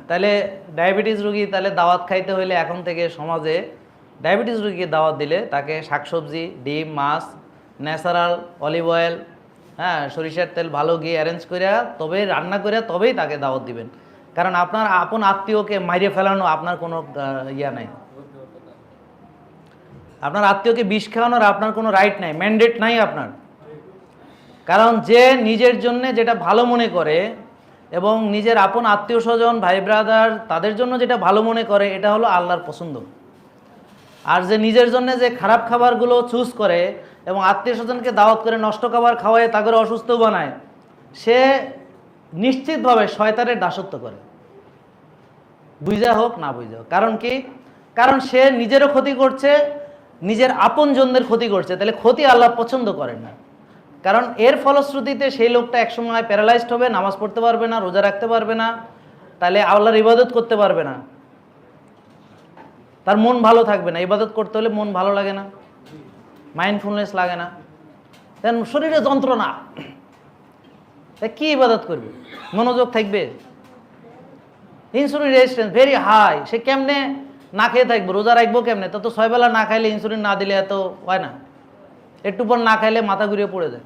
তাহলে ডায়াবেটিস রোগী তাহলে দাওয়াত খাইতে হইলে এখন থেকে সমাজে ডায়াবেটিস রোগীকে দাওয়াত দিলে তাকে শাকসবজি, ডিম, মাছ, ন্যাচারাল অলিভ অয়েল, হ্যাঁ, সরিষার তেল, ভালো ঘি অ্যারেঞ্জ করে তবে রান্না করে তবেই তাকে দাওয়াত দিবেন। কারণ আপনার আপন আত্মীয়কে মাইরে ফেলানো আপনার কোনো ইয়া নাই। আপনার আত্মীয়কে বিষ খাওয়ানোর আপনার কোনো রাইট নাই, ম্যান্ডেট নাই আপনার। কারণ যে নিজের জন্য যেটা ভালো মনে করে এবং নিজের আপন আত্মীয় স্বজন, ভাই ব্রাদার, তাদের জন্য যেটা ভালো মনে করে, এটা হলো আল্লাহর পছন্দ। আর যে নিজের জন্য যে খারাপ খাবারগুলো চুজ করে এবং আত্মীয় স্বজনকে দাওয়াত করে নষ্ট খাবার খাওয়ায় তাদের অসুস্থ বানায়, সে নিশ্চিতভাবে শয়তানের দাসত্ব করে, বুঝা হোক না বুঝা হোক। কারণ কি? কারণ সে নিজেরও ক্ষতি করছে, নিজের আপনজনদের ক্ষতি করছে। তাহলে ক্ষতি আল্লাহ পছন্দ করেন না। কারণ এর ফলশ্রুতিতে সেই লোকটা একসময় প্যারালাইজড হবে, নামাজ পড়তে পারবে না, রোজা রাখতে পারবে না, তাহলে আল্লাহর ইবাদত করতে পারবে না, তার মন ভালো থাকবে না। ইবাদত করতে হলে মন ভালো লাগে না, মাইন্ডফুলনেস লাগে না, দেন শরীরে যন্ত্রণা, কি ইবাদত করবে? মনোযোগ থাকবে? ইনসুলিন রেজিস্ট্যান্স ভেরি হাই, সে কেমনে না খেয়ে থাকবে? রোজা রাখবো কেমনে? তো 6 বেলা না খাইলে, ইনসুলিন না দিলে এত হয় না। একটু পর না খাইলে মাথা ঘুরিয়ে পড়ে যায়।